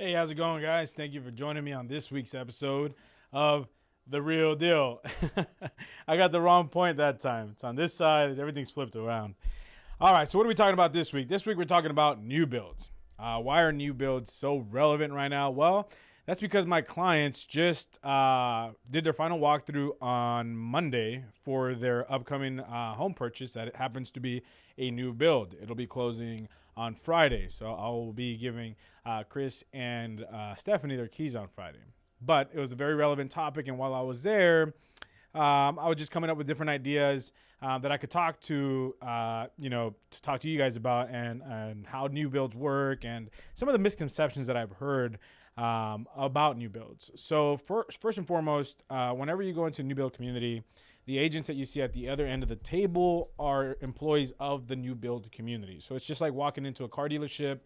Hey, how's it going, guys? Thank you for joining me on this week's episode of The Real Deal. I got the wrong point that time. It's on this side, everything's flipped around. All right, so what are we talking about this week? This week, we're talking about new builds. Why are new builds so relevant right now? Well, that's because my clients just did their final walkthrough on Monday for their upcoming home purchase that happens to be a new build. It'll be closing on Friday. So I'll be giving Chris and Stephanie their keys on Friday. But it was a very relevant topic. And while I was there, I was just coming up with different ideas that I could talk to, to talk to you guys about and how new builds work and some of the misconceptions that I've heard about new builds. So first and foremost, whenever you go into a new build community, the agents that you see at the other end of the table are employees of the new build community. So it's just like walking into a car dealership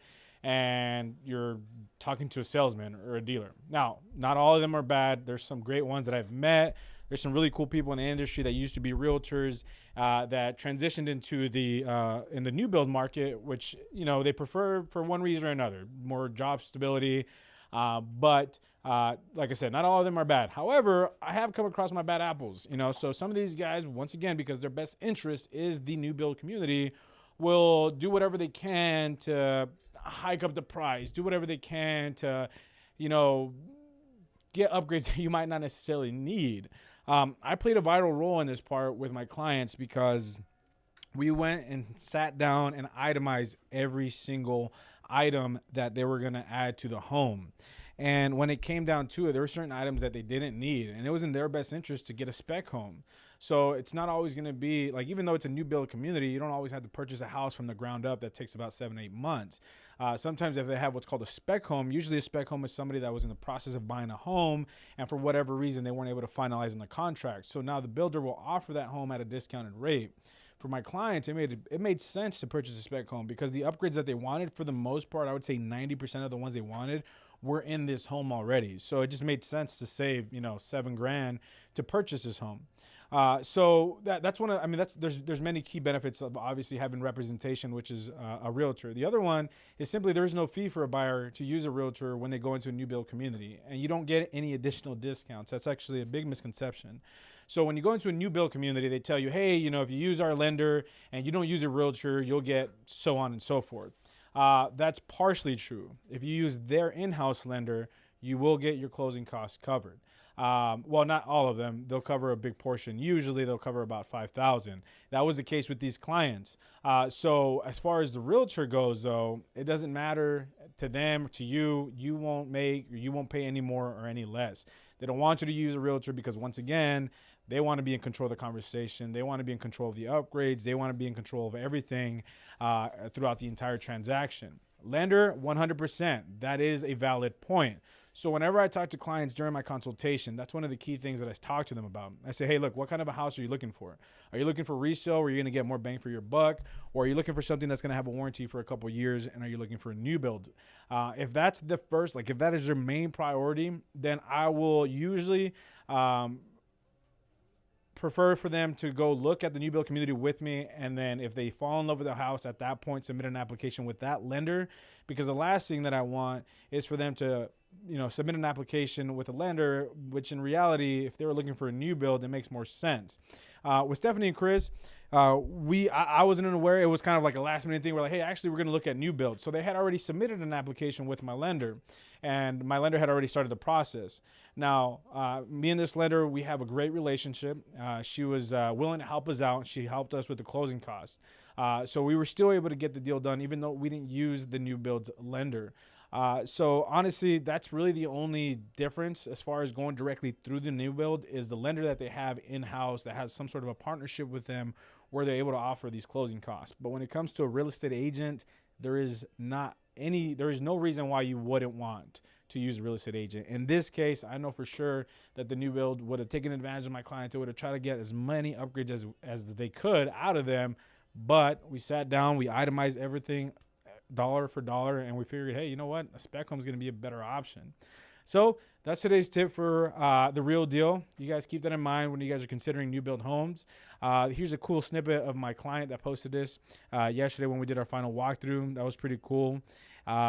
and you're talking to a salesman or a dealer. Now, not all of them are bad. There's some great ones that I've met. There's some really cool people in the industry that used to be realtors that transitioned into in the new build market, which they prefer for one reason or another, more job stability. But like I said, not all of them are bad. However, I have come across my bad apples. So some of these guys, once again, because their best interest is the new build community, will do whatever they can to hike up the price, do whatever they can to, get upgrades that you might not necessarily need. I played a vital role in this part with my clients because we went and sat down and itemized every single item that they were going to add to the home. And when it came down to it, there were certain items that they didn't need, and it was in their best interest to get a spec home. So it's not always going to be like, even though it's a new build community, you don't always have to purchase a house from the ground up. That takes about 7-8 months. Sometimes if they have what's called a spec home, usually a spec home is somebody that was in the process of buying a home, and for whatever reason, they weren't able to finalize in the contract. So now the builder will offer that home at a discounted rate. For my clients, it made sense to purchase a spec home because the upgrades that they wanted, for the most part, I would say 90% of the ones they wanted were in this home already. So it just made sense to save, $7,000 to purchase this home. So that's one of, there's many key benefits of obviously having representation, which is a realtor. The other one is simply there is no fee for a buyer to use a realtor when they go into a new build community, and you don't get any additional discounts. That's actually a big misconception. So when you go into a new build community, they tell you, hey, if you use our lender and you don't use a realtor, you'll get so on and so forth. That's partially true. If you use their in-house lender, you will get your closing costs covered. Well, not all of them. They'll cover a big portion. Usually they'll cover about $5,000. That was the case with these clients. So as far as the realtor goes, though, it doesn't matter to them, to you. You won't pay any more or any less. They don't want you to use a realtor because, once again, they want to be in control of the conversation. They want to be in control of the upgrades. They want to be in control of everything throughout the entire transaction. Lender, 100%. That is a valid point. So whenever I talk to clients during my consultation, that's one of the key things that I talk to them about. I say, hey, look, what kind of a house are you looking for? Are you looking for resale where you're going to get more bang for your buck? Or are you looking for something that's going to have a warranty for a couple of years? And are you looking for a new build? If that's the first, if that is your main priority, then I will usually prefer for them to go look at the new build community with me. And then if they fall in love with the house at that point, submit an application with that lender, because the last thing that I want is for them to, submit an application with a lender, which in reality, if they were looking for a new build, it makes more sense. With Stephanie and Chris, I wasn't aware. It was kind of like a last minute thing. We're like, hey, actually, we're going to look at new builds. So they had already submitted an application with my lender, and my lender had already started the process. Now, me and this lender, we have a great relationship. She was willing to help us out. She helped us with the closing costs. So we were still able to get the deal done, even though we didn't use the new builds lender. So honestly, that's really the only difference as far as going directly through the new build is the lender that they have in-house that has some sort of a partnership with them where they're able to offer these closing costs. But when it comes to a real estate agent, there is no reason why you wouldn't want to use a real estate agent. In this case, I know for sure that the new build would have taken advantage of my clients. It would have tried to get as many upgrades as they could out of them. But we sat down, we itemized everything dollar for dollar, and we figured, hey, you know what? A spec home is going to be a better option. So that's today's tip for the real deal. You guys keep that in mind when you guys are considering new build homes. Here's a cool snippet of my client that posted this yesterday when we did our final walkthrough. That was pretty cool.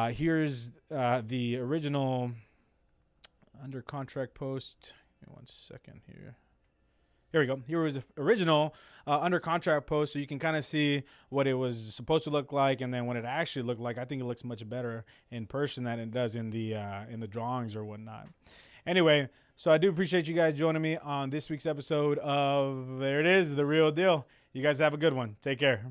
Here's the original under contract post. Give me 1 second here. Here we go. Here was the original under contract post, so you can kind of see what it was supposed to look like, and then when it actually looked like. I think it looks much better in person than it does in the drawings or whatnot. Anyway, so I do appreciate you guys joining me on this week's episode of There It Is, The Real Deal. You guys have a good one. Take care.